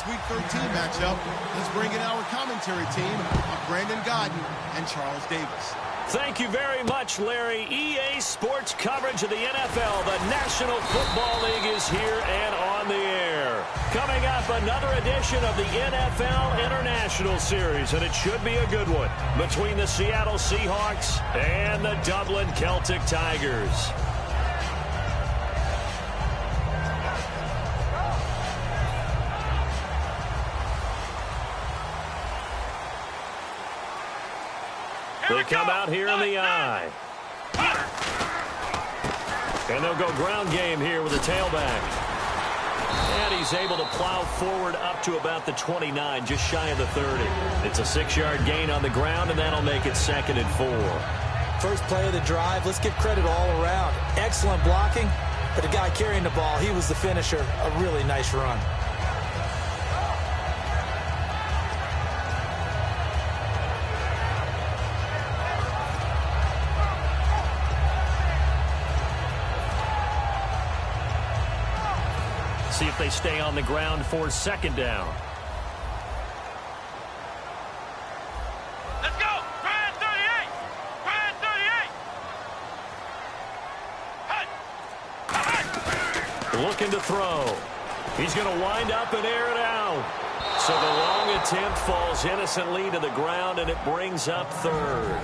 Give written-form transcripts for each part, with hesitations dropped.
Week 13 matchup. Let's bring in our commentary team of Brandon Godden and Charles Davis. Thank you very much, Larry. EA Sports coverage of the NFL. The National Football League is here and on the air. Coming up, another edition of the NFL International Series, and it should be a good one, between the Seattle Seahawks and the Dublin Celtic Tigers. They come out here in the eye. And they'll go ground game here with a tailback. And he's able to plow forward up to about the 29, just shy of the 30. It's a 6-yard gain on the ground, and that'll make it 2nd and 4. First play of the drive, let's give credit all around. Excellent blocking, but the guy carrying the ball, he was the finisher. A really nice run. See if they stay on the ground for 2nd down. Let's go! Try 38! Try 38! Looking to throw. He's going to wind up and air it out. So the long attempt falls innocently to the ground, and it brings up 3rd.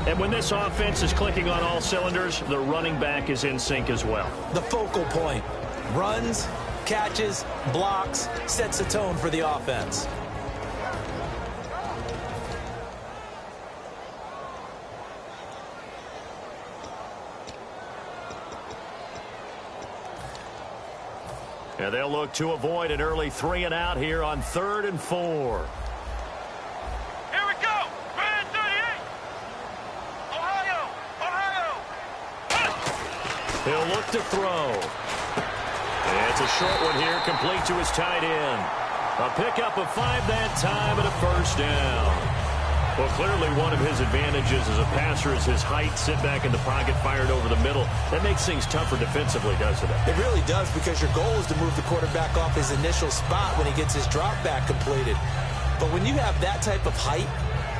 And when this offense is clicking on all cylinders, the running back is in sync as well. The focal point. Runs, catches, blocks, sets the tone for the offense. And they'll look to avoid an early 3 and out here on 3rd and 4. Here we go! Try 38! Ohio! Ohio! He'll look to throw. It's a short one here, complete to his tight end. A pickup of 5 that time and a 1st down. Well, clearly one of his advantages as a passer is his height. Sit back in the pocket, fired over the middle. That makes things tougher defensively, doesn't it? It really does, because your goal is to move the quarterback off his initial spot when he gets his drop back completed. But when you have that type of height,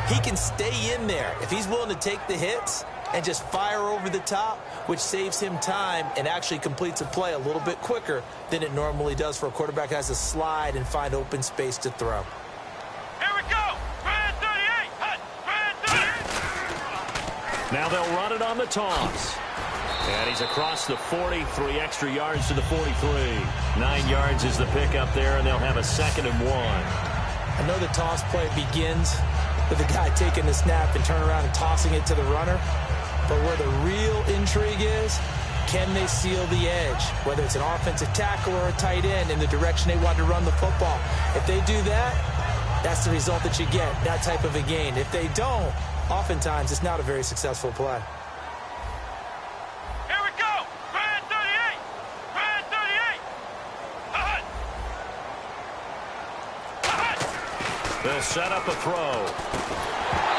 he can stay in there if he's willing to take the hits and just fire over the top, which saves him time and actually completes a play a little bit quicker than it normally does for a quarterback who has to slide and find open space to throw. Here we go! Try 38! Try 38! Now they'll run it on the toss. And he's across the 40, 3 extra yards to the 43. 9 yards is the pickup there, and they'll have a 2nd and 1. I know the toss play begins with the guy taking the snap and turning around and tossing it to the runner. But where the real intrigue is, can they seal the edge, whether it's an offensive tackle or a tight end, in the direction they want to run the football? If they do that, that's the result that you get, that type of a gain. If they don't, oftentimes it's not a very successful play. Here we go! Try 38! Try 38! They'll set up a throw.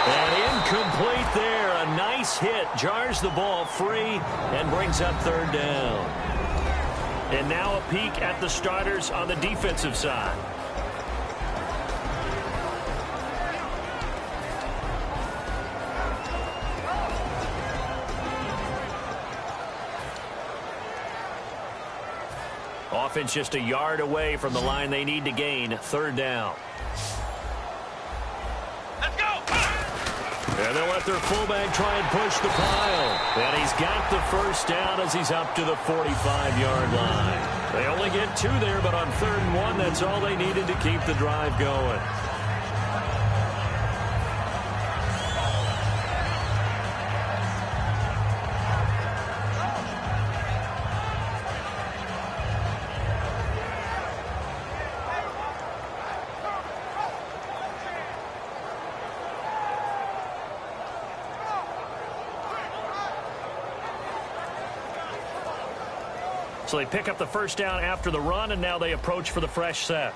And incomplete there. A nice hit. Jars the ball free and brings up 3rd down. And now a peek at the starters on the defensive side. Offense just a yard away from the line they need to gain. 3rd down. And they'll let their fullback try and push the pile. And he's got the 1st down as he's up to the 45-yard line. They only get 2 there, but on 3rd and 1, that's all they needed to keep the drive going. So they pick up the 1st down after the run, and now they approach for the fresh set.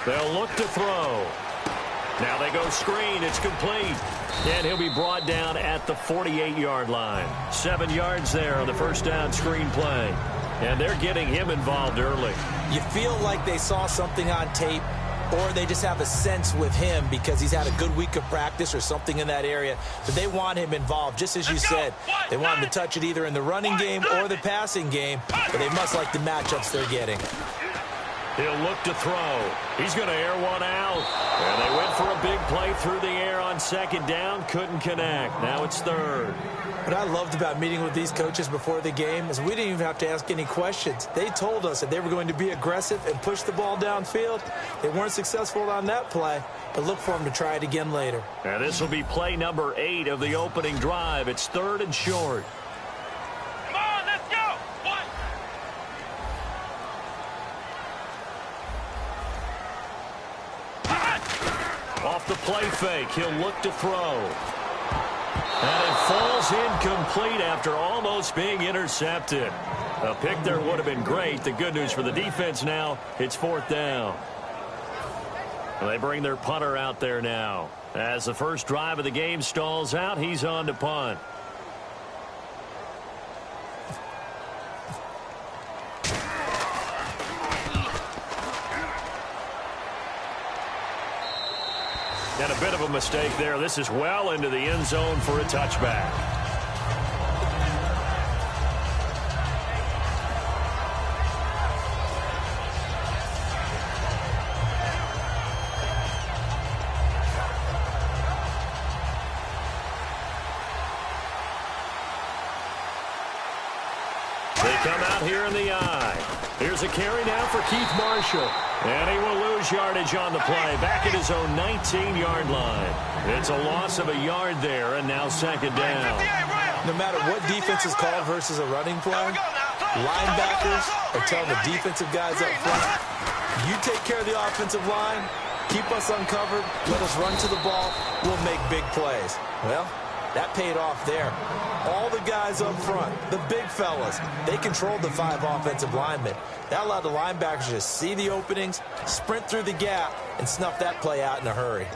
They'll look to throw. Now they go screen. It's complete. And he'll be brought down at the 48-yard line. 7 yards there on the 1st down screen play. And they're getting him involved early. You feel like they saw something on tape, or they just have a sense with him because he's had a good week of practice or something in that area that they want him involved. Just as you said, they want him to touch it either in the running game or the passing game, but they must like the matchups they're getting. He'll look to throw. He's going to air one out. And they went for a big play through the air on second down. Couldn't connect. Now it's third. What I loved about meeting with these coaches before the game is we didn't even have to ask any questions. They told us that they were going to be aggressive and push the ball downfield. They weren't successful on that play, but look for them to try it again later. And this will be play number 8 of the opening drive. It's third and short. Come on, let's go. One. Off the play fake, he'll look to throw. And it falls incomplete after almost being intercepted. A pick there would have been great. The good news for the defense now, it's fourth down. And they bring their punter out there now. As the first drive of the game stalls out, he's on to punt. And a bit of a mistake there. This is well into the end zone for a touchback. They come out here in the eye. Here's a carry now for Keith Marshall. And he will lose yardage on the play, back at his own 19-yard line. It's a loss of a yard there, and now second down. No matter what defense is called versus a running play, linebackers are telling the defensive guys up front, you take care of the offensive line, keep us uncovered, let us run to the ball, we'll make big plays. Well, that paid off there. All the guys up front, the big fellas, they controlled the 5 offensive linemen. That allowed the linebackers to see the openings, sprint through the gap, and snuff that play out in a hurry.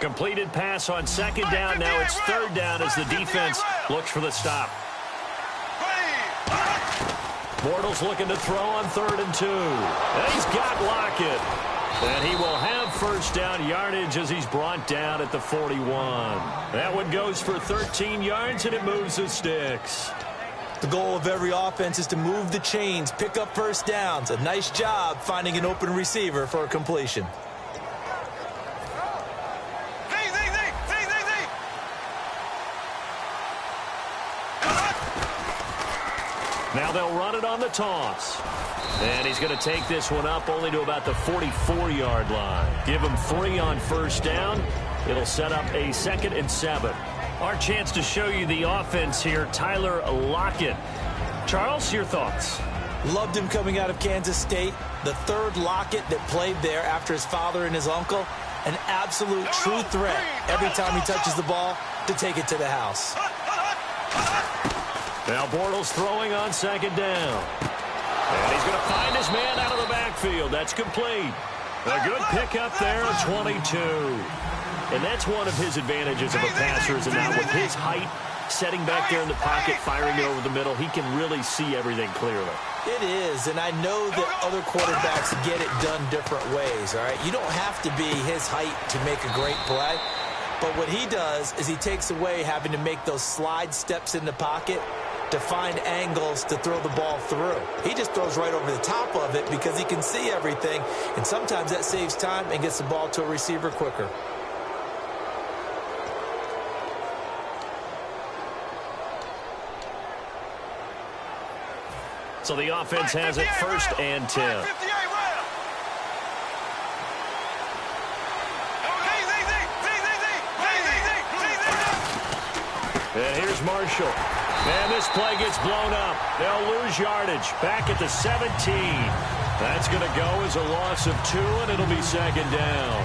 Completed pass on second down. Now it's third down as the defense looks for the stop. Bortles looking to throw on 3rd and 2. And he's got Lockett. And he will have first down yardage as he's brought down at the 41. That one goes for 13 yards, and it moves the sticks. The goal of every offense is to move the chains, pick up first downs. A nice job finding an open receiver for a completion. Now they'll run it on the toss. And he's going to take this one up only to about the 44-yard line. Give him 3 on first down. It'll set up a 2nd and 7. Our chance to show you the offense here, Tyler Lockett. Charles, your thoughts? Loved him coming out of Kansas State. The 3rd Lockett that played there after his father and his uncle. An absolute true threat every time he touches the ball to take it to the house. Now Bortles throwing on second down. And he's going to find his man out of the backfield. That's complete. A good pickup there at 22. And that's one of his advantages of a passer is now with his height, setting back there in the pocket, firing it over the middle, he can really see everything clearly. It is, and I know that other quarterbacks get it done different ways, all right? You don't have to be his height to make a great play. But what he does is he takes away having to make those slide steps in the pocket to find angles to throw the ball through. He just throws right over the top of it because he can see everything, and sometimes that saves time and gets the ball to a receiver quicker. So the offense has it 1st and 10. And here's Marshall. And this play gets blown up. They'll lose yardage. Back at the 17. That's going to go as a loss of 2, and it'll be second down.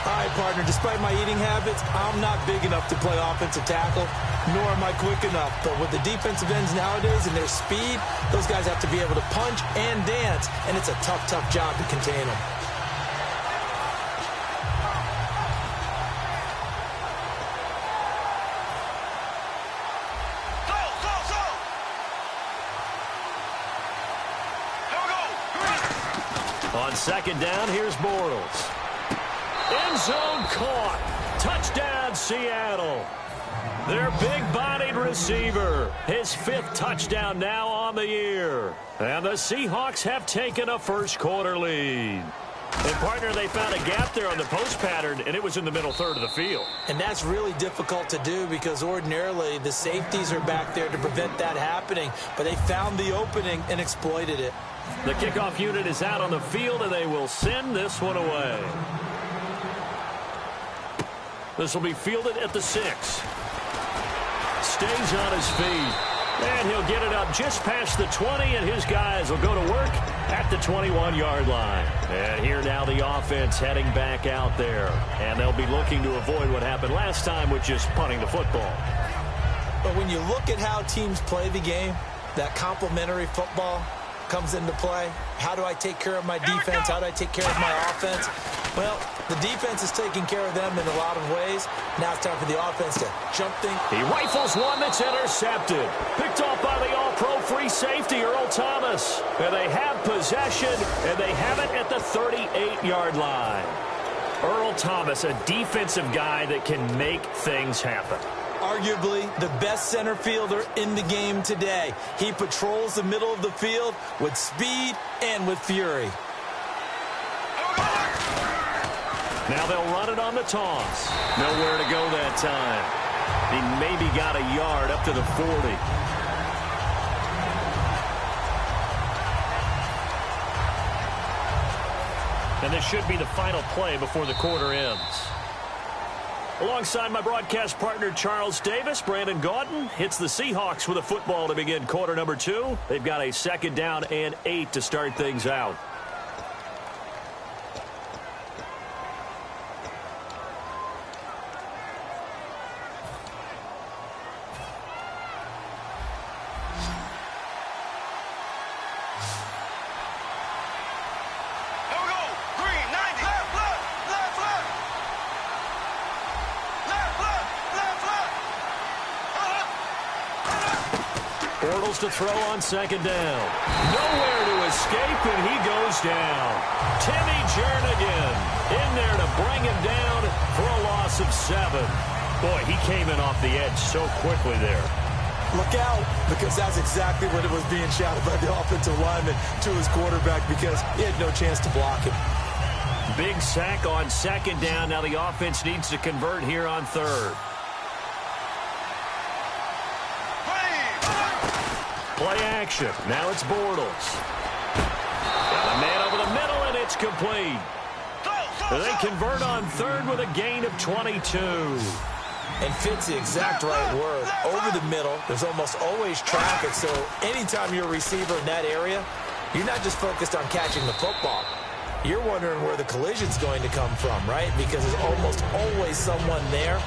All right, partner, despite my eating habits, I'm not big enough to play offensive tackle, nor am I quick enough. But with the defensive ends nowadays and their speed, those guys have to be able to punch and dance, and it's a tough, tough job to contain them. On second down, here's Bortles. End zone caught. Touchdown, Seattle. Their big-bodied receiver. His 5th touchdown now on the year. And the Seahawks have taken a first-quarter lead. And, partner, they found a gap there on the post pattern, and it was in the middle third of the field. And that's really difficult to do because ordinarily the safeties are back there to prevent that happening. But they found the opening and exploited it. The kickoff unit is out on the field, and they will send this one away. This will be fielded at the 6. Stays on his feet. And he'll get it up just past the 20, and his guys will go to work at the 21-yard line. And here now the offense heading back out there. And they'll be looking to avoid what happened last time with just punting the football. But when you look at how teams play the game, that complementary football comes into play. How do I take care of my defense? How do I take care of my offense? Well, the defense is taking care of them in a lot of ways. Now it's time for the offense to jump things. He rifles one that's intercepted. Picked off by the all-pro free safety, Earl Thomas. And they have possession, and they have it at the 38-yard line. Earl Thomas, a defensive guy that can make things happen. Arguably the best center fielder in the game today. He patrols the middle of the field with speed and with fury. Now they'll run it on the toss. Nowhere to go that time. He maybe got a yard up to the 40. And this should be the final play before the quarter ends. Alongside my broadcast partner, Charles Davis, Brandon Gaudin hits the Seahawks with a football to begin quarter number 2. They've got a second down and 8 to start things out. Bortles to throw on second down. Nowhere to escape, and he goes down. Timmy Jernigan in there to bring him down for a loss of 7. Boy, he came in off the edge so quickly there. Look out, because that's exactly what it was being shouted by the offensive lineman to his quarterback because he had no chance to block him. Big sack on second down. Now the offense needs to convert here on third. Play action. Now it's Bortles. Got a man over the middle, and it's complete. They convert on third with a gain of 22. And fits the exact right word. Over the middle, there's almost always traffic, so anytime you're a receiver in that area, you're not just focused on catching the football. You're wondering where the collision's going to come from, right? Because there's almost always someone there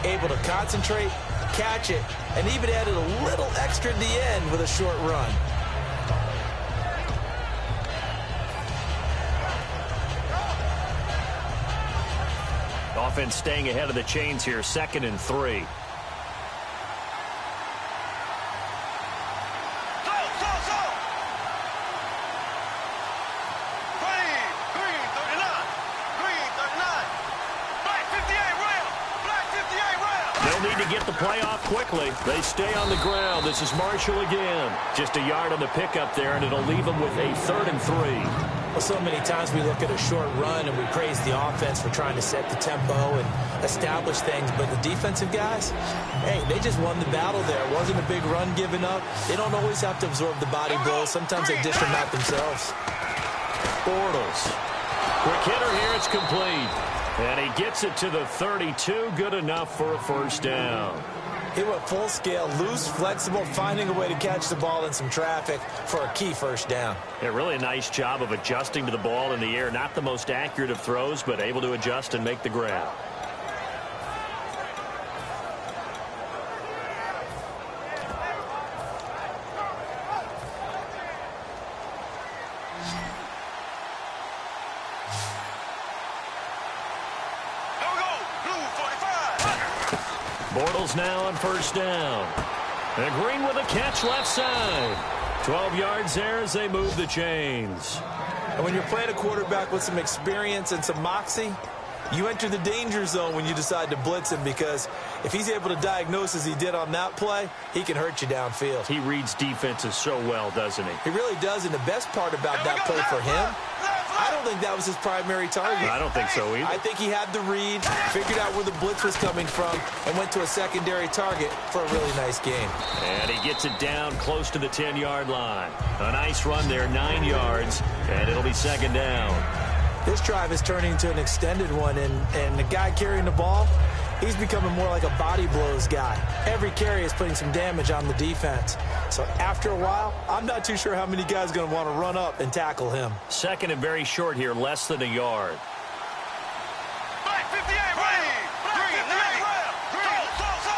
able to concentrate, catch it, and even added a little extra at the end with a short run. Offense staying ahead of the chains here, 2nd and 3. Get the play off quickly. They stay on the ground. This is Marshall again. Just a yard on the pickup there, and it'll leave them with a 3rd and 3. Well, so many times we look at a short run and we praise the offense for trying to set the tempo and establish things, but the defensive guys, hey, they just won the battle there. It wasn't a big run given up. They don't always have to absorb the body blows. Sometimes they dish them out themselves. Bortles. Quick hitter here. It's complete. And he gets it to the 32. Good enough for a first down. He went full scale, loose, flexible, finding a way to catch the ball in some traffic for a key first down. Yeah, really a nice job of adjusting to the ball in the air. Not the most accurate of throws, but able to adjust and make the grab. Bortles now on first down. And Green with a catch left side. 12 yards there as they move the chains. And when you're playing a quarterback with some experience and some moxie, you enter the danger zone when you decide to blitz him, because if he's able to diagnose as he did on that play, he can hurt you downfield. He reads defenses so well, doesn't he? He really does, and the best part about that play for him, I don't think that was his primary target. I don't think so either. I think he had the read, figured out where the blitz was coming from, and went to a secondary target for a really nice game. And he gets it down close to the 10-yard line. A nice run there, 9 yards, and it'll be second down. This drive is turning into an extended one, and the guy carrying the ball, he's becoming more like a body blows guy. Every carry is putting some damage on the defense. So after a while, I'm not too sure how many guys are going to want to run up and tackle him. Second and very short here, less than a yard. Black 58, ready. Black 58, ready. Green, so.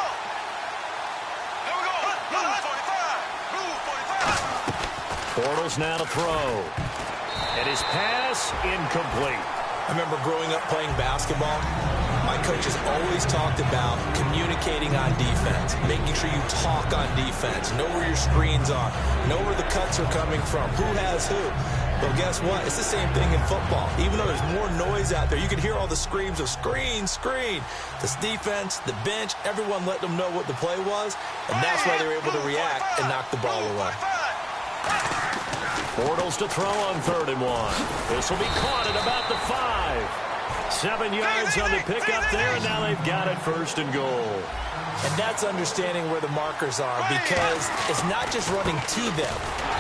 There we go. Blue 45. Blue 45. Bortles now to throw. And his pass incomplete. I remember growing up playing basketball. My coaches always talked about communicating on defense, making sure you talk on defense, know where your screens are, know where the cuts are coming from, who has who. But guess what? It's the same thing in football. Even though there's more noise out there, you can hear all the screams of screen, screen. This defense, the bench, everyone let them know what the play was, and that's why they were able to react and knock the ball away. Bortles to throw on 3rd and 1. This will be caught at about the 5. 7 yards on the pickup there, and now they've got it 1st and goal. And that's understanding where the markers are, because it's not just running to them.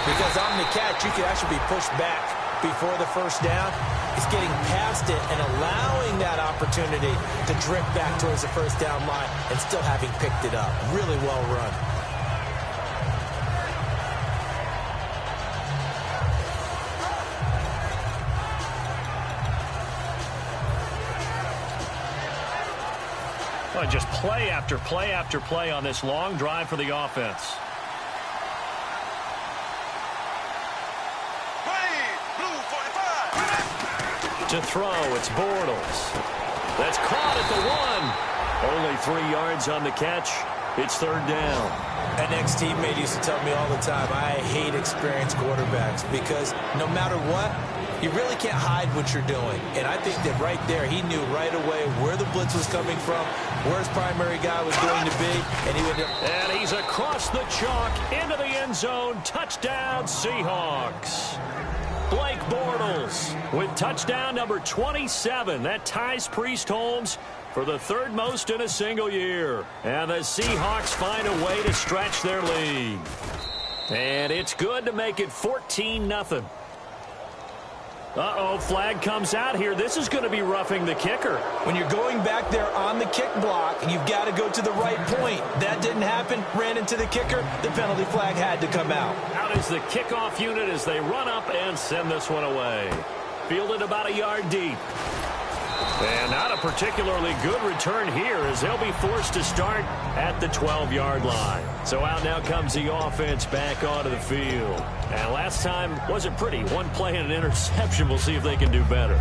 Because on the catch, you can actually be pushed back before the first down. It's getting past it and allowing that opportunity to drift back towards the first down line and still having picked it up. Really well run. Well, just play after play after play on this long drive for the offense. Blue 45. To throw, it's Bortles. That's caught at the 1. Only 3 yards on the catch. It's 3rd down. An ex-teammate used to tell me all the time, I hate experienced quarterbacks, because no matter what, you really can't hide what you're doing. And I think that right there, he knew right away where the blitz was coming from, where his primary guy was going to be, and he would... And he's across the chalk into the end zone. Touchdown, Seahawks. Blake Bortles with touchdown number 27. That ties Priest Holmes for the 3rd most in a single year. And the Seahawks find a way to stretch their lead. And it's good to make it 14-0. Uh-oh, flag comes out here. This is going to be roughing the kicker. When you're going back there on the kick block, you've got to go to the right point. That didn't happen. Ran into the kicker. The penalty flag had to come out. Out is the kickoff unit as they run up and send this one away. Fielded about a yard deep. And not a particularly good return here, as they'll be forced to start at the 12-yard line. So out now comes the offense back onto the field. And last time wasn't pretty. One play and an interception. We'll see if they can do better.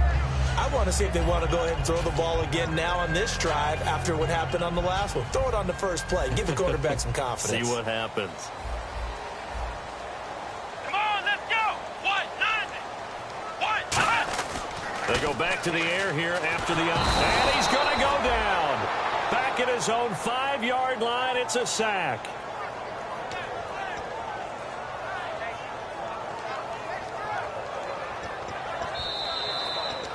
I want to see if they want to go ahead and throw the ball again now on this drive after what happened on the last one. Throw it on the first play. Give the quarterback some confidence. See what happens. Come on, let's go. White 90. White 90. They go back to the air here after the and he's going to go down. Back at his own 5-yard line. It's a sack.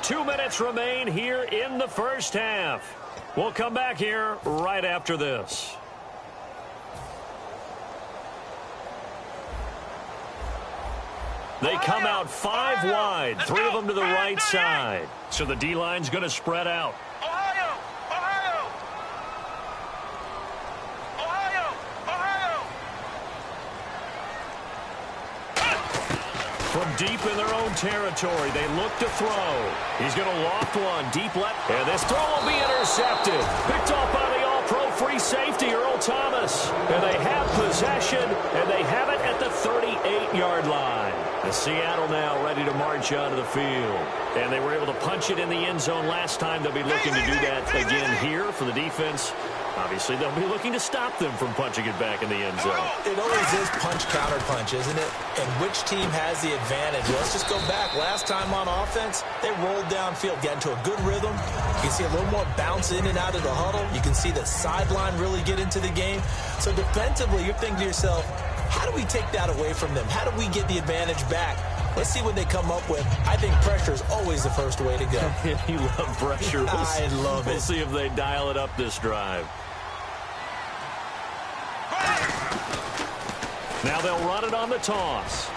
Two minutes remain here in the first half. We'll come back here right after this. They come out 5 wide, 3 of them to the right side. So the D-line's going to spread out. Ohio. From deep in their own territory, they look to throw. He's going to loft one deep left. And this throw will be intercepted. Picked off by the all-pro free safety, Earl Thomas. And they have possession. possession, and they have it at the 38-yard line. And Seattle now ready to march onto the field. And they were able to punch it in the end zone last time. They'll be looking to do that again here for the defense. Obviously, they'll be looking to stop them from punching it back in the end zone. It always is punch-counter-punch, isn't it? And which team has the advantage? Let's just go back. Last time on offense, they rolled downfield, got into a good rhythm. You can see a little more bounce in and out of the huddle. You can see the sideline really get into the game. So defensively, you're thinking to yourself, how do we take that away from them? How do we get the advantage back? Let's see what they come up with. I think pressure is always the first way to go. You love pressure. I love it. We'll see if they dial it up this drive. Now they'll run it on the toss.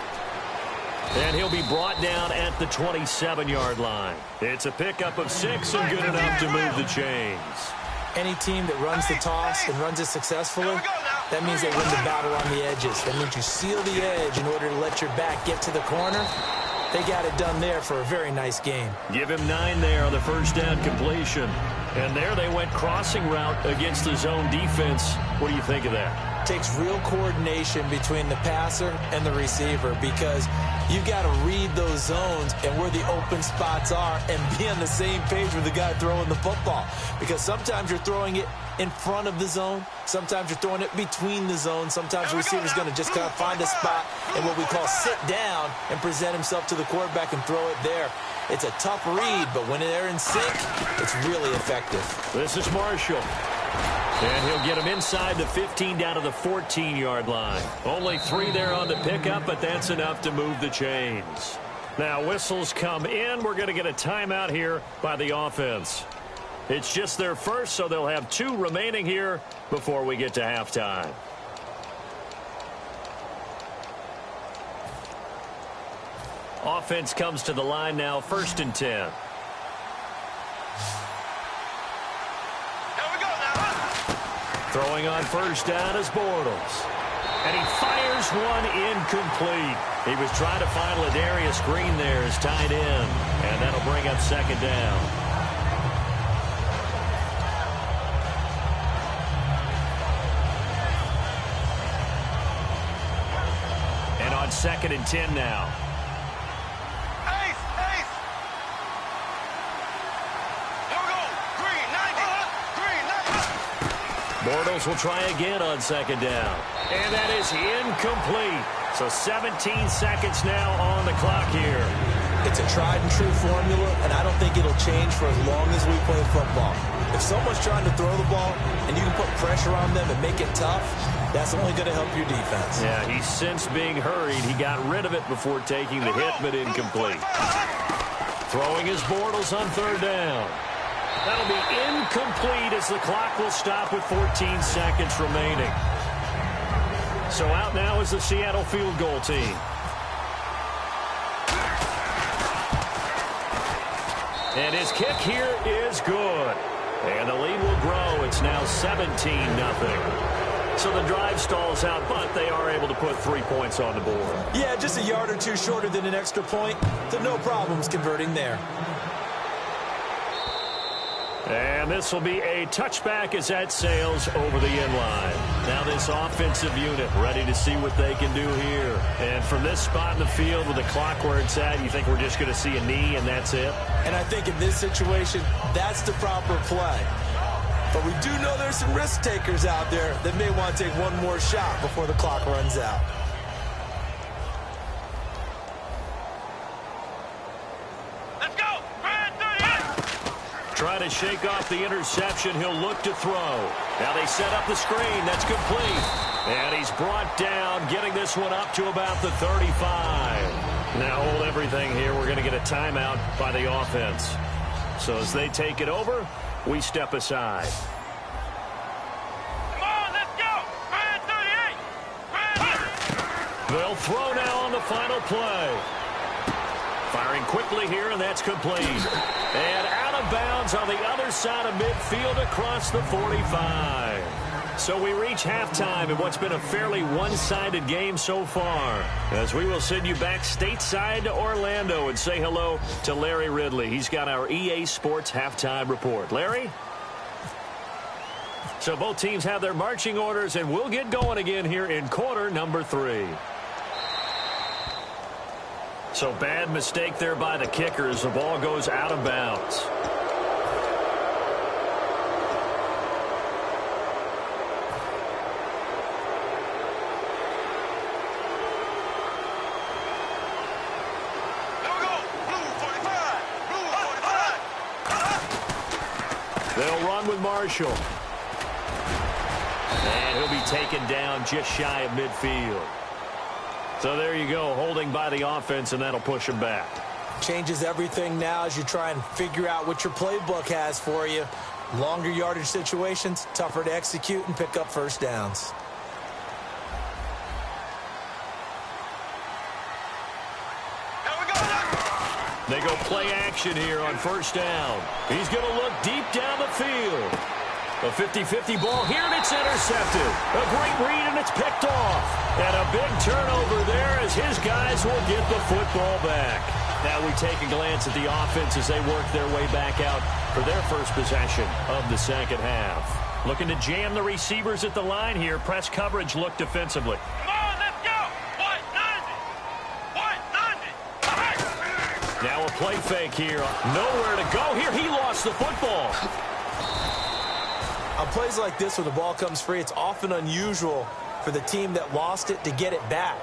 And he'll be brought down at the 27-yard line. It's a pickup of 6 and good enough to move the chains. Any team that runs the toss and runs it successfully, that means they win the battle on the edges. That means you seal the edge in order to let your back get to the corner. They got it done there for a very nice game. Give him 9 there on the first down completion. And there they went crossing route against the zone defense. What do you think of that? Takes real coordination between the passer and the receiver because you've got to read those zones and where the open spots are and be on the same page with the guy throwing the football. Because sometimes you're throwing it in front of the zone. Sometimes you're throwing it between the zones. Sometimes the receiver's going to just kind of find a spot and what we call sit down and present himself to the quarterback and throw it there. It's a tough read, but when they're in sync, it's really effective. This is Marshall. And he'll get him inside the 15 down to the 14-yard line. Only 3 there on the pickup, but that's enough to move the chains. Now whistles come in. We're going to get a timeout here by the offense. It's just their first, so they'll have 2 remaining here before we get to halftime. Offense comes to the line now, 1st and 10. Throwing on first down is Bortles. And he fires one incomplete. He was trying to find Ladarius Green there as tight end. And that'll bring up 2nd down. And on 2nd and 10 now. Bortles will try again on 2nd down. And that is incomplete. So 17 seconds now on the clock here. It's a tried-and-true formula, and I don't think it'll change for as long as we play football. If someone's trying to throw the ball and you can put pressure on them and make it tough, that's only going to help your defense. Yeah, he's since being hurried. He got rid of it before taking the hit, but incomplete. Throwing his Bortles on 3rd down. That'll be incomplete as the clock will stop with 14 seconds remaining. So out now is the Seattle field goal team. And his kick here is good. And the lead will grow. It's now 17-0. So the drive stalls out, but they are able to put 3 points on the board. Yeah, just a yard or 2 shorter than an extra point. So no problems converting there. And this will be a touchback as that sails over the end line. Now this offensive unit ready to see what they can do here. And from this spot in the field with the clock where it's at, you think we're just going to see a knee and that's it? And I think in this situation, that's the proper play. But we do know there's some risk takers out there that may want to take one more shot before the clock runs out. Try to shake off the interception. He'll look to throw. Now they set up the screen. That's complete. And he's brought down, getting this one up to about the 35. Now hold everything here. We're going to get a timeout by the offense. So as they take it over, we step aside. Come on, let's go. 38. They'll throw now on the final play. Firing quickly here, and that's complete. And out of bounds on the other side of midfield across the 45. So we reach halftime in what's been a fairly one-sided game so far. As we will send you back stateside to Orlando and say hello to Larry Ridley. He's got our EA Sports halftime report. Larry? So both teams have their marching orders, and we'll get going again here in quarter number 3. So bad mistake there by the kicker as the ball goes out of bounds. They'll run with Marshall. And he'll be taken down just shy of midfield. So there you go, holding by the offense, and that'll push him back. Changes everything now as you try and figure out what your playbook has for you. Longer yardage situations, tougher to execute and pick up first downs. They go play action here on first down. He's going to look deep down the field. A 50-50 ball here, and it's intercepted. A great read, and it's picked off. And a big turnover there as his guys will get the football back. Now we take a glance at the offense as they work their way back out for their first possession of the second half. Looking to jam the receivers at the line here. Press coverage look defensively. Now a play fake here. Nowhere to go here. He lost the football. On plays like this where the ball comes free, it's often unusual for the team that lost it to get it back.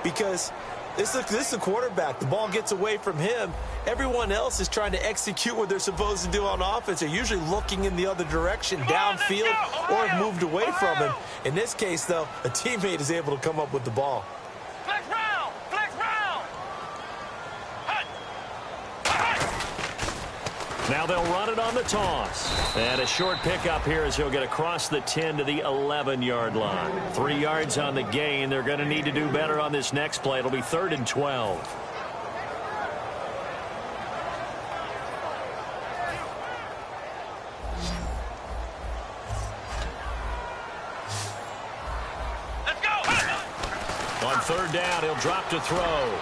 Because this is the quarterback. The ball gets away from him. Everyone else is trying to execute what they're supposed to do on offense. They're usually looking in the other direction, downfield, or have moved away from him. In this case, though, a teammate is able to come up with the ball. Now they'll run it on the toss. And a short pickup here as he'll get across the 10 to the 11-yard line. 3 yards on the gain. They're going to need to do better on this next play. It'll be 3rd and 12. Let's go. On 3rd down, he'll drop to throw.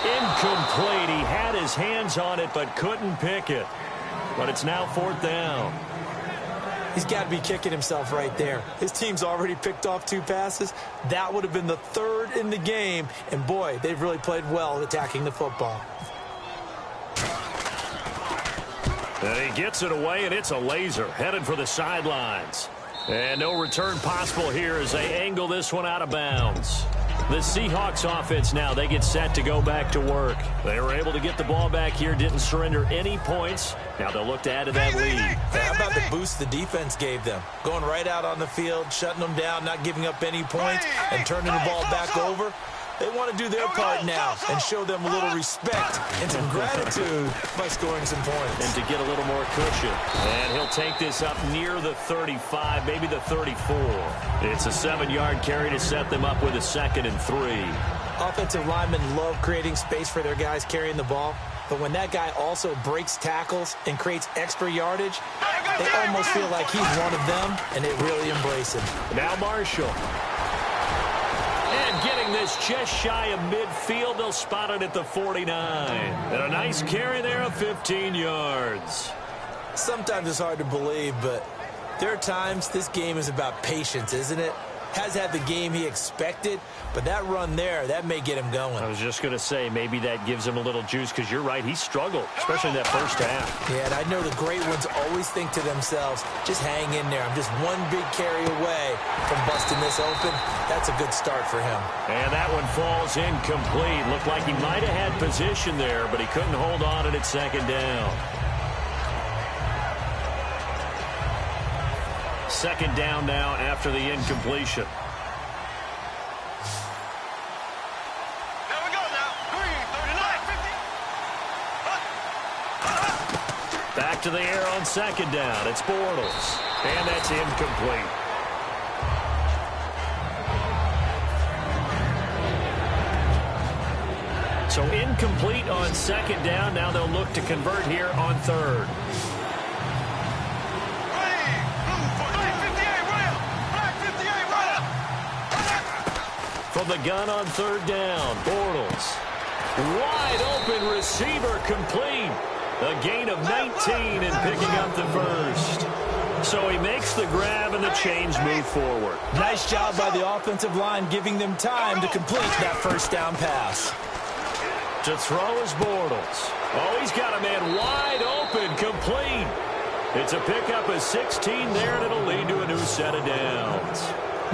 Incomplete. He had his hands on it but couldn't pick it. But it's now 4th down. He's got to be kicking himself right there. His team's already picked off 2 passes. That would have been the 3rd in the game. And, boy, they've really played well attacking the football. And he gets it away, and it's a laser. Headed for the sidelines. And no return possible here as they angle this one out of bounds. The Seahawks offense now, they get set to go back to work. They were able to get the ball back here, didn't surrender any points. Now they'll look to add to that lead. How about the boost the defense gave them? Going right out on the field, shutting them down, not giving up any points, and turning the ball back over. They want to do their part now and show them a little respect and some gratitude by scoring some points. And to get a little more cushion. And he'll take this up near the 35, maybe the 34. It's a 7-yard carry to set them up with a 2nd and 3. Offensive linemen love creating space for their guys carrying the ball. But when that guy also breaks tackles and creates extra yardage, they almost feel like he's one of them, and they really embrace him. Now Marshall. And getting this just shy of midfield, they'll spot it at the 49. And a nice carry there of 15 yards. Sometimes it's hard to believe, but there are times this game is about patience, isn't it? Has had the game he expected, but that run there, that may get him going. I was just going to say, maybe that gives him a little juice, because you're right, he struggled, especially in that first half. Yeah, and I know the great ones always think to themselves, just hang in there. I'm just one big carry away from busting this open. That's a good start for him. And that one falls incomplete. Looked like he might have had position there, but he couldn't hold on it at 2nd down. 2nd down now after the incompletion. There we go now. Green, 39, 50. Back to the air on 2nd down. It's Bortles. And that's incomplete. So incomplete on 2nd down. Now they'll look to convert here on 3rd. From the gun on 3rd down, Bortles. Wide open receiver complete. A gain of 19 and picking up the first. So he makes the grab and the chains move forward. Nice job by the offensive line giving them time to complete that first down pass. To throw is Bortles. Oh, he's got a man wide open, complete. It's a pickup of 16 there, and it'll lead to a new set of downs.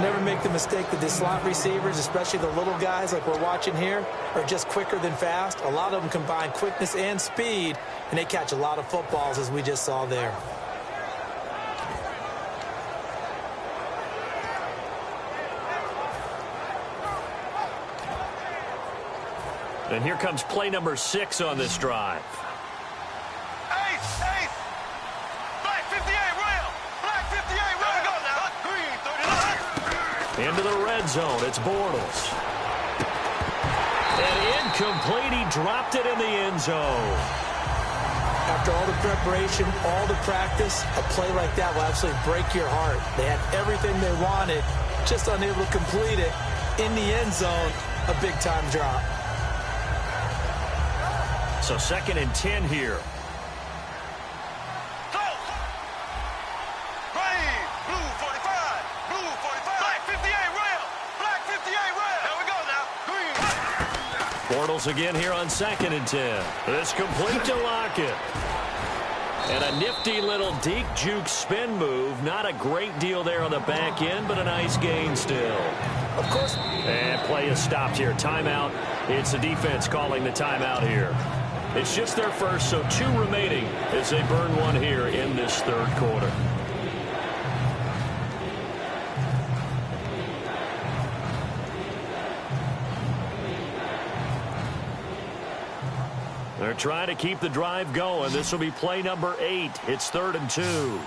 Never make the mistake that the slot receivers, especially the little guys like we're watching here, are just quicker than fast. A lot of them combine quickness and speed, and they catch a lot of footballs, as we just saw there. And here comes play number 6 on this drive. Ace! Black 58 rail! Black 58 rail! There we go now. Green 39. Into the red zone. It's Bortles. And incomplete. He dropped it in the end zone. After all the preparation, all the practice, a play like that will absolutely break your heart. They had everything they wanted, just unable to complete it. In the end zone, a big-time drop. So 2nd and 10 here. Close! Green! Blue 45! Blue 45! Black 58 rail! Black 58 rail! There we go now. Green! Bortles again here on 2nd and 10. This complete to Lockett. And a nifty little deep juke spin move. Not a great deal there on the back end, but a nice gain still. Of course. And play is stopped here. Timeout. It's the defense calling the timeout here. It's just their first, so 2 remaining as they burn one here in this 3rd quarter. They're trying to keep the drive going. This will be play number 8. It's 3rd and 2.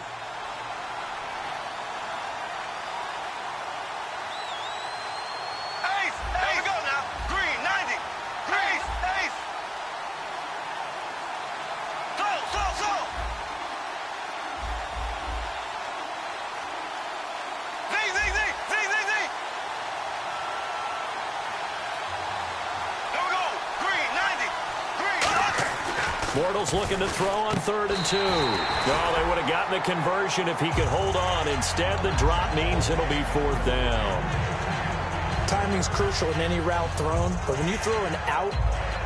Bortles looking to throw on 3rd and 2. No, they would have gotten the conversion if he could hold on. Instead, the drop means it'll be 4th down. Timing's crucial in any route thrown, but when you throw an out,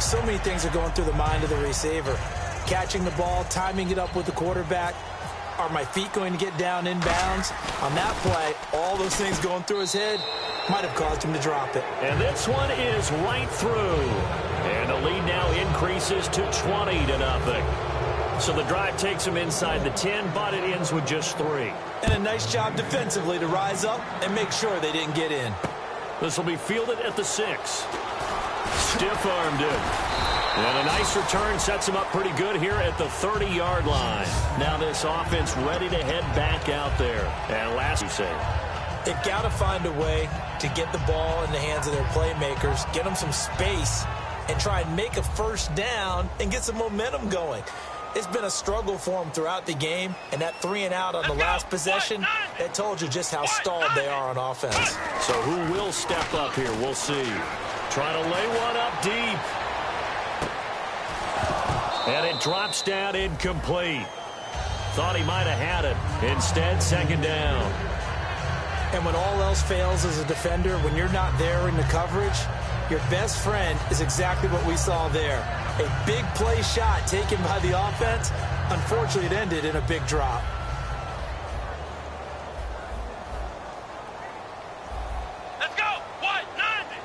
so many things are going through the mind of the receiver. Catching the ball, timing it up with the quarterback. Are my feet going to get down inbounds? On that play, all those things going through his head might have caused him to drop it. And this one is right through. And the lead now increases to 20-0. So the drive takes him inside the 10, but it ends with just 3. And a nice job defensively to rise up and make sure they didn't get in. This will be fielded at the 6. Stiff-armed it. And a nice return sets him up pretty good here at the 30-yard line. Now this offense ready to head back out there. And last you say, they've got to find a way to get the ball in the hands of their playmakers, get them some space, and try and make a first down and get some momentum going. It's been a struggle for them throughout the game, and that 3-and-out on the last possession, it told you just how stalled they are on offense. So who will step up here? We'll see. Trying to lay one up deep. And it drops down incomplete. Thought he might have had it. Instead, 2nd down. And when all else fails as a defender, when you're not there in the coverage, your best friend is exactly what we saw there. A big play shot taken by the offense. Unfortunately, it ended in a big drop. Let's go! What? 90!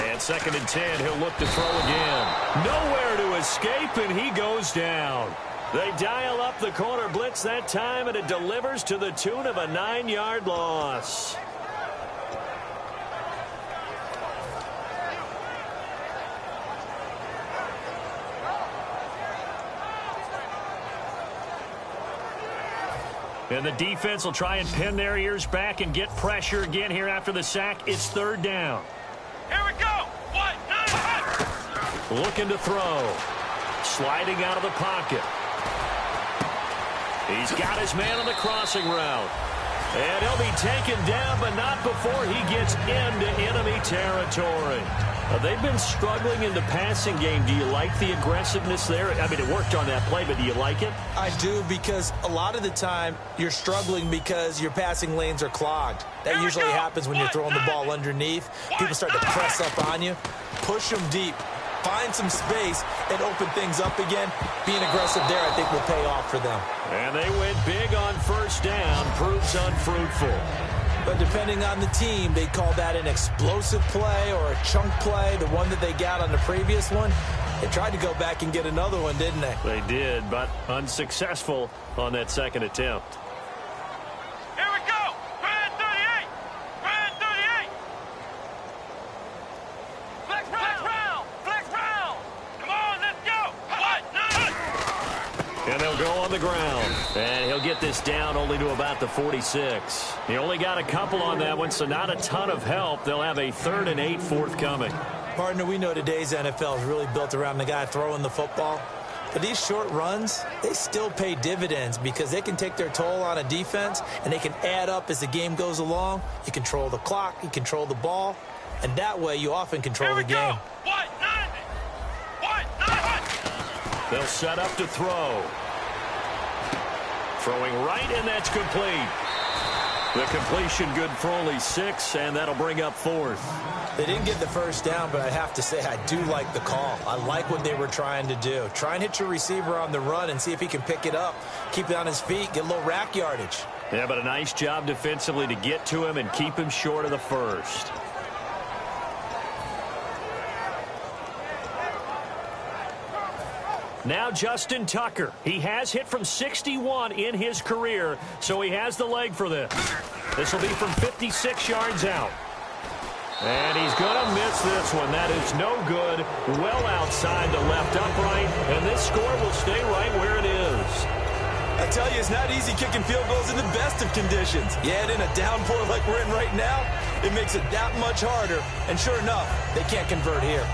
And 2nd and 10, he'll look to throw again. Nowhere to escape, and he goes down. They dial up the corner blitz that time, and it delivers to the tune of a 9-yard loss. And the defense will try and pin their ears back and get pressure again here after the sack. It's 3rd down. Here we go! What? 9! Looking to throw. Sliding out of the pocket. He's got his man on the crossing route. And he'll be taken down, but not before he gets into enemy territory. They've been struggling in the passing game. Do you like the aggressiveness there? I mean, it worked on that play, but do you like it? I do, because a lot of the time you're struggling because your passing lanes are clogged. That usually happens when you're throwing the ball underneath. People start to press up on you. Push them deep. Find some space and open things up again. Being aggressive there, I think, will pay off for them. And they went big on first down. Proves unfruitful. But depending on the team, they call that an explosive play or a chunk play, the one that they got on the previous one. They tried to go back and get another one, didn't they? They did, but unsuccessful on that second attempt. Here we go. Brand 38. Brand 38. Flex round. Flex round. Come on, let's go. And they'll go on the ground. And he'll get this down only to about the 46. He only got a couple on that one, so not a ton of help. They'll have a 3rd and 8 forthcoming. Partner, we know today's NFL is really built around the guy throwing the football. But these short runs, they still pay dividends because they can take their toll on a defense, and they can add up as the game goes along. You control the clock, you control the ball, and that way you often control the game. They'll set up to throw. Throwing right, and that's complete. The completion good for only 6, and that'll bring up 4th. They didn't get the first down, but I have to say I do like the call. I like what they were trying to do. Try and hit your receiver on the run and see if he can pick it up. Keep it on his feet, get a little rack yardage. Yeah, but a nice job defensively to get to him and keep him short of the first. Now Justin Tucker. He has hit from 61 in his career, so he has the leg for this. This will be from 56 yards out. And he's going to miss this one. That is no good. Well outside the left upright, and this score will stay right where it is. I tell you, it's not easy kicking field goals in the best of conditions. Yet in a downpour like we're in right now, it makes it that much harder. And sure enough, they can't convert here.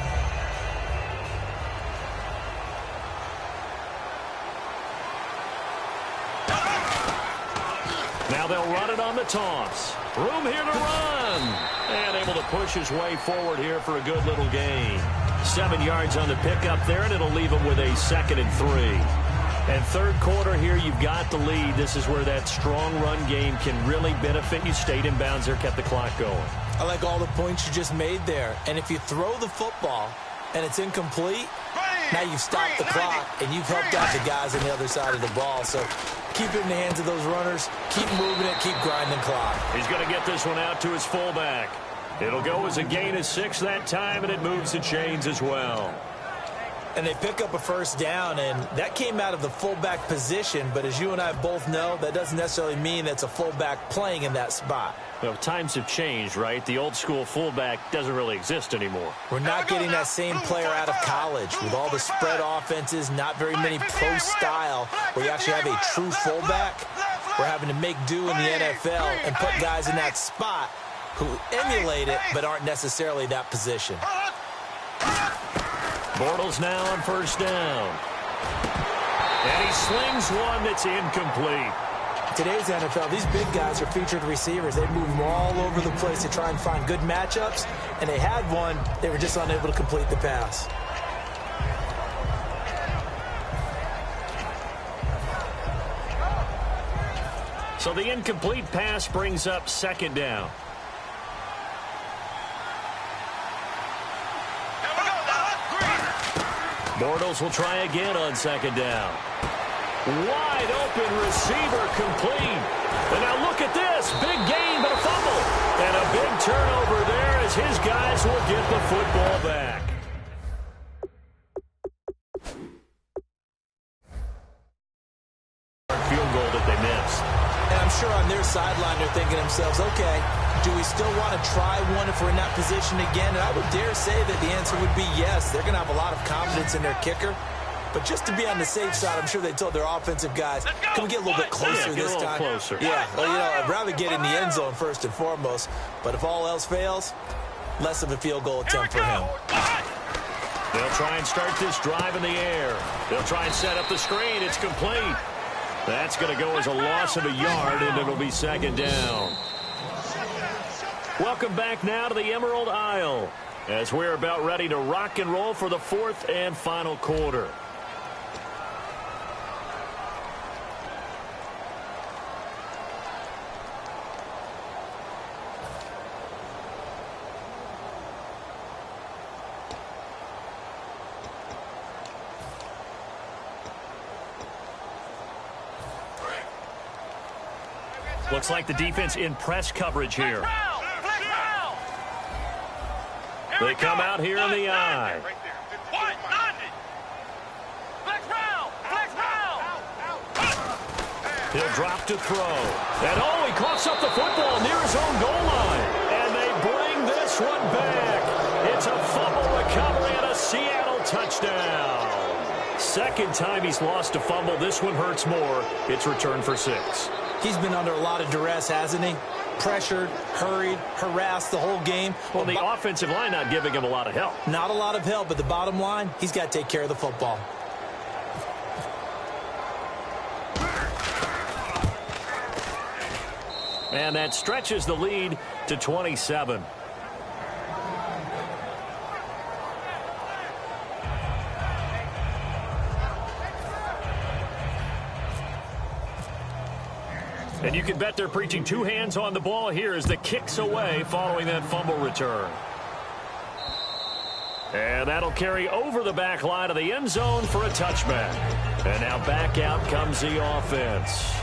Now they'll run it on the toss. Room here to run. And able to push his way forward here for a good little gain. 7 yards on the pickup there, and it'll leave him with a 2nd and 3. And third quarter here, you've got the lead. This is where that strong run game can really benefit you. Stayed in bounds there, kept the clock going. I like all the points you just made there. And if you throw the football and it's incomplete, now you've stopped the clock and you've helped out the guys on the other side of the ball. So keep it in the hands of those runners. Keep moving it. Keep grinding clock. He's going to get this one out to his fullback. It'll go as a gain of 6 that time, and it moves the chains as well. And they pick up a first down, and that came out of the fullback position. But as you and I both know, that doesn't necessarily mean that's a fullback playing in that spot. Well, times have changed, right? The old school fullback doesn't really exist anymore. We're not getting that same player out of college with all the spread offenses, not very many pro style where you actually have a true fullback. We're having to make do in the NFL and put guys in that spot who emulate it but aren't necessarily that position. Bortles now on first down. And he slings one that's incomplete. Today's NFL, these big guys are featured receivers. They move them all over the place to try and find good matchups, and they had one. They were just unable to complete the pass. So the incomplete pass brings up 2nd down. Bortles will try again on 2nd down. Wide open receiver complete. And now look at this. Big gain, but a fumble. And a big turnover there as his guys will get the football back. Field goal that they missed. And I'm sure on their sideline they're thinking to themselves, okay, do we still want to try one if we're in that position again? And I would dare say that the answer would be yes. They're going to have a lot of confidence in their kicker. But just to be on the safe side, I'm sure they told their offensive guys, can we get a little bit closer this time? Closer. Yeah, well, you know, I'd rather get in the end zone first and foremost. But if all else fails, less of a field goal attempt for him. They'll try and start this drive in the air. They'll try and set up the screen. It's complete. That's going to go as a loss of a yard, and it'll be 2nd down. Welcome back now to the Emerald Isle. as we're about ready to rock and roll for the fourth and final quarter. Looks like the defense in press coverage here. They come out here in the eye. He'll drop to throw. And oh, he coughs up the football near his own goal line. And they bring this one back. It's a fumble recovery and a Seattle touchdown. Second time he's lost a fumble. This one hurts more. It's returned for 6. He's been under a lot of duress, hasn't he? Pressured, hurried, harassed the whole game. Well, the offensive line not giving him a lot of help. Not a lot of help, but the bottom line, he's got to take care of the football. And that stretches the lead to 27. And you can bet they're preaching 2 hands on the ball here as the kick's away following that fumble return. And that'll carry over the back line of the end zone for a touchback. And now back out comes the offense.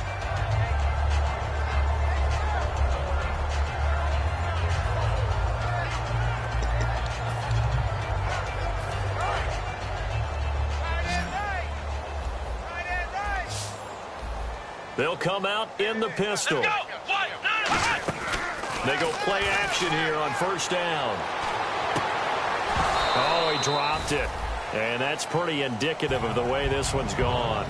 They'll come out in the pistol. They go play action here on first down. Oh, he dropped it. And that's pretty indicative of the way this one's gone.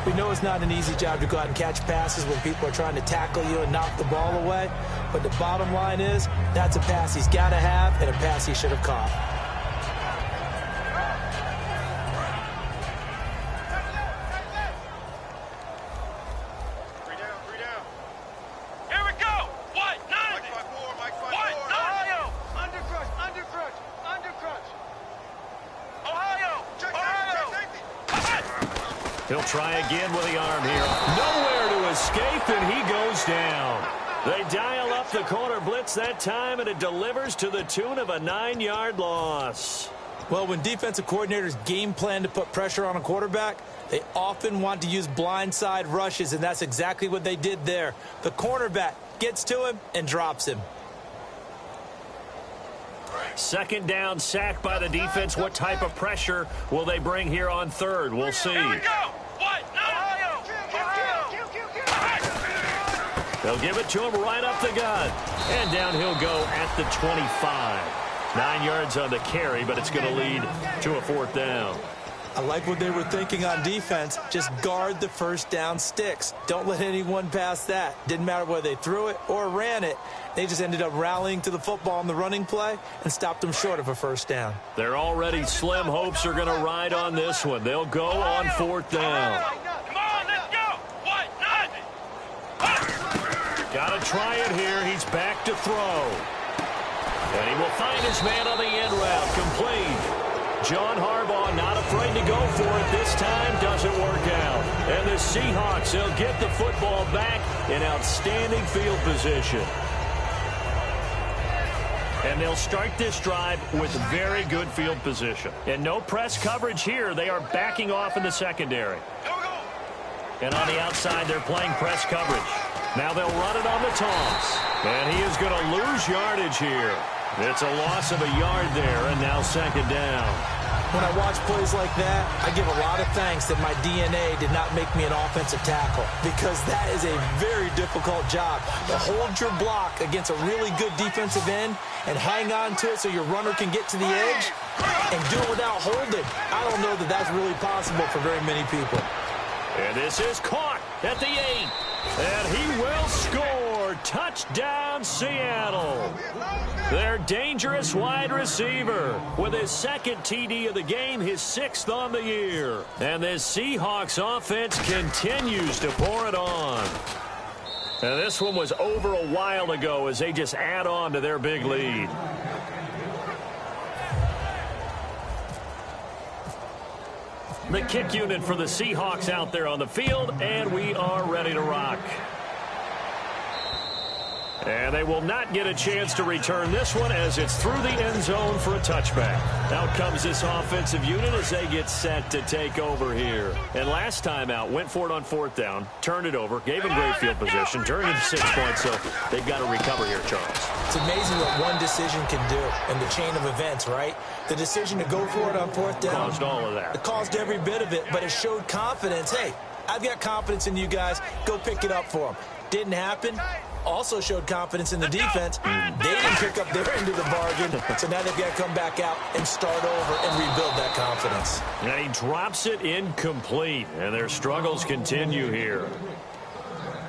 We know it's not an easy job to go out and catch passes when people are trying to tackle you and knock the ball away. But the bottom line is, that's a pass he's got to have and a pass he should have caught. He'll try again with the arm here. Nowhere to escape, and he goes down. They dial up the corner blitz that time, and it delivers to the tune of a 9-yard loss. Well, when defensive coordinators game plan to put pressure on a quarterback, they often want to use blindside rushes, and that's exactly what they did there. The cornerback gets to him and drops him. Second down, sack by the defense. What type of pressure will they bring here on third? We'll see. Here we go. They'll give it to him right up the gut. And down he'll go at the 25. 9 yards on the carry, but it's going to lead to a fourth down. I like what they were thinking on defense. Just guard the first down sticks. Don't let anyone pass that. Didn't matter whether they threw it or ran it. They just ended up rallying to the football on the running play and stopped them short of a first down. Their already slim hopes are going to ride on this one. They'll go on fourth down. Come on, let's go. What? Got to try it here. He's back to throw. And he will find his man on the end route. Complete. John Harbaugh not afraid to go for it. This time doesn't work out. And the Seahawks, they'll get the football back in outstanding field position. And they'll start this drive with very good field position. And no press coverage here. They are backing off in the secondary. And on the outside, they're playing press coverage. Now they'll run it on the toss. And he is going to lose yardage here. It's a loss of a yard there, and now second down. When I watch plays like that, I give a lot of thanks that my DNA did not make me an offensive tackle, because that is a very difficult job to hold your block against a really good defensive end and hang on to it so your runner can get to the edge and do it without holding. I don't know that that's really possible for very many people. And this is caught at the 8. And he will score. Touchdown, Seattle. Their dangerous wide receiver with his second TD of the game, his 6th on the year. And this Seahawks offense continues to pour it on. And this one was over a while ago as they just add on to their big lead. the kick unit for the Seahawks out there on the field, and we are ready to rock. And they will not get a chance to return this one as it's through the end zone for a touchback. Out comes this offensive unit as they get set to take over here. And last time out, went for it on 4th down, turned it over, gave them great field position, turned it 6 points, so they've got to recover here, Charles. It's amazing what one decision can do in the chain of events, right? The decision to go for it on 4th down. Caused all of that. It caused every bit of it, but it showed confidence. Hey, I've got confidence in you guys. Go pick it up for them. Didn't happen. Also showed confidence in the defense. They didn't pick up their end of the bargain, so now they've got to come back out and start over and rebuild that confidence. And he drops it incomplete, and their struggles continue here.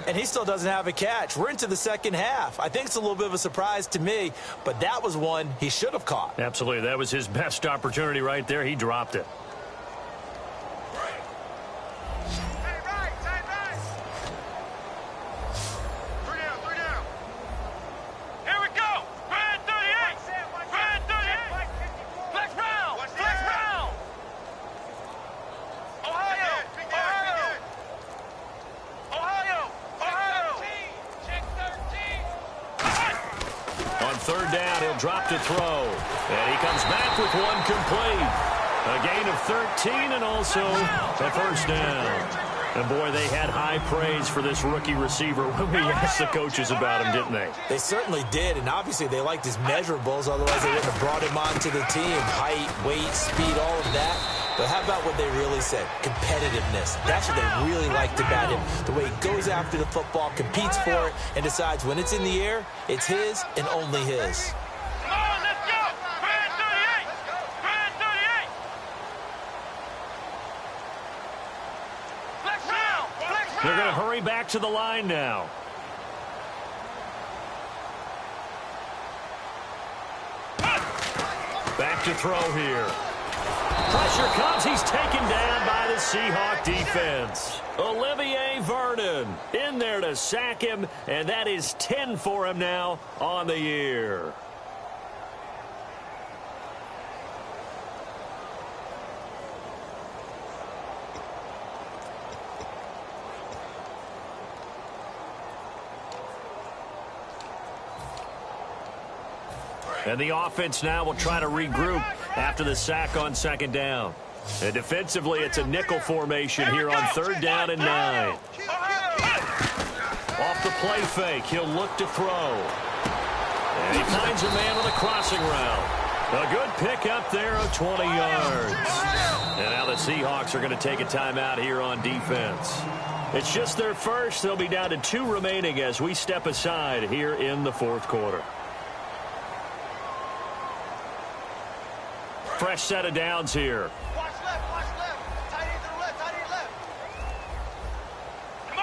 And he still doesn't have a catch. We're into the second half. I think it's a little bit of a surprise to me, but that was one he should have caught. Absolutely. That was his best opportunity right there. He dropped it. Third down, he'll drop to throw. And he comes back with one complete. A gain of 13 and also a first down. And, boy, they had high praise for this rookie receiver when we asked the coaches about him, didn't they? They certainly did, and obviously they liked his measurables. Otherwise, they wouldn't have brought him onto the team. Height, weight, speed, all of that. But how about what they really said? Competitiveness. That's what they really liked about him. The way he goes after the football, competes for it, and decides when it's in the air, it's his and only his. Come on, let's go! Brand 38! Brand 38! Flex round! Flex round! They're going to hurry back to the line now. Back to throw here. Pressure comes. He's taken down by the Seahawk defense. Olivier Vernon in there to sack him, and that is 10 for him now on the year. And the offense now will try to regroup after the sack on 2nd down. And defensively, it's a nickel formation here on 3rd down and 9. Off the play fake, he'll look to throw. And he finds a man on the crossing route. A good pick up there of 20 yards. And now the Seahawks are going to take a timeout here on defense. It's just their first. They'll be down to 2 remaining as we step aside here in the 4th quarter. Fresh set of downs here. Watch left, watch left. Tight end to the left, tight end left. Come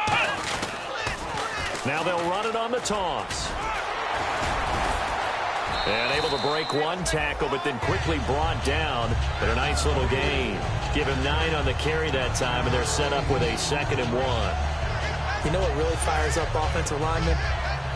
on! Now they'll run it on the toss. And able to break one tackle, but then quickly brought down. But a nice little gain. Give him 9 on the carry that time, and they're set up with a 2nd and 1. You know what really fires up offensive linemen?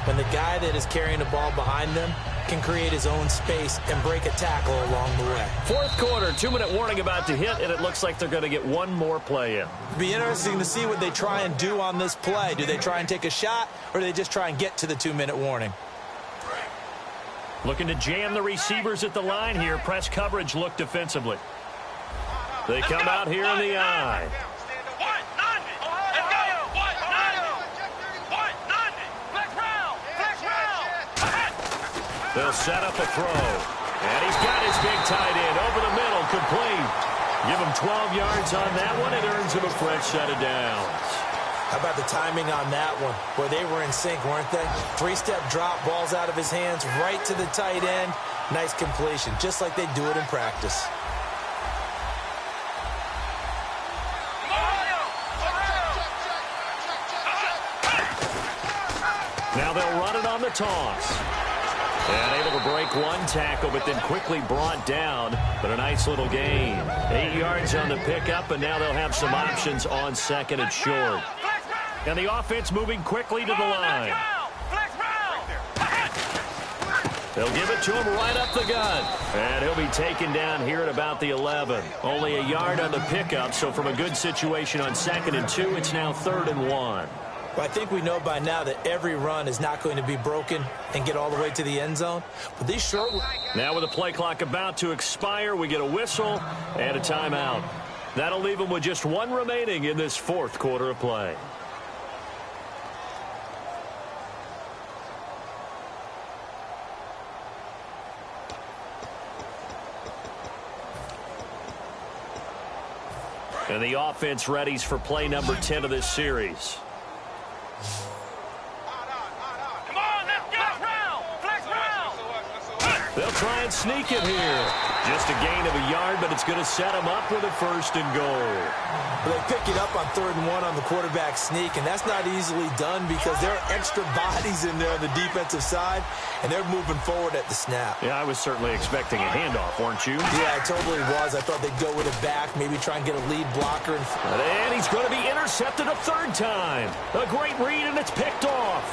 When the guy that is carrying the ball behind them can create his own space and break a tackle along the way. 4th quarter, 2-minute warning about to hit, and it looks like they're going to get one more play in. It'll be interesting to see what they try and do on this play. Do they try and take a shot, or do they just try and get to the 2-minute warning? Looking to jam the receivers at the line here. Press coverage look defensively. They come out here in the eye. They'll set up a throw. And he's got his big tight end over the middle, complete. Give him 12 yards on that one. It earns him a fresh set of downs. How about the timing on that one? Boy, they were in sync, weren't they? 3-step drop, balls out of his hands, right to the tight end. Nice completion, just like they do it in practice. Now they'll run it on the toss. And able to break one tackle, but then quickly brought down. But a nice little gain. 8 yards on the pickup, and now they'll have some options on 2nd and short. And the offense moving quickly to the line. They'll give it to him right up the gut. And he'll be taken down here at about the 11. Only a yard on the pickup, so from a good situation on 2nd and 2, it's now 3rd and 1. Well, I think we know by now that every run is not going to be broken and get all the way to the end zone. But these short... Now with the play clock about to expire, we get a whistle and a timeout. That'll leave them with just 1 remaining in this 4th quarter of play. And the offense readies for play number 10 of this series. Come on, let's get round. Flex round. They'll try and sneak it here. Just a gain of a yard, but it's going to set them up with a 1st and goal. Well, they pick it up on 3rd and 1 on the quarterback sneak, and that's not easily done because there are extra bodies in there on the defensive side, and they're moving forward at the snap. Yeah, I was certainly expecting a handoff, weren't you? Yeah, I totally was. I thought they'd go with it back, maybe try and get a lead blocker. And he's going to be intercepted a 3rd time. A great read, and it's picked off.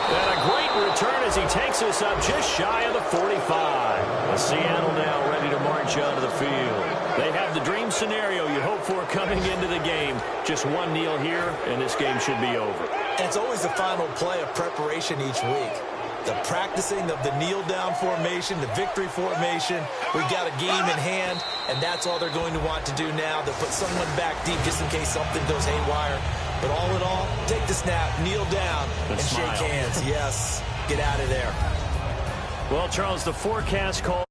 And a great return as he takes us up just shy of the 45. Seattle now ready to march onto the field. They have the dream scenario you hope for coming into the game. Just 1 kneel here, and this game should be over. And it's always the final play of preparation each week. The practicing of the kneel-down formation, the victory formation. We've got a game in hand, and that's all they're going to want to do now. They'll put someone back deep just in case something goes haywire. But all in all, take the snap, kneel down, and smile. shake hands. Yes, get out of there. Well, Charles, the forecast call.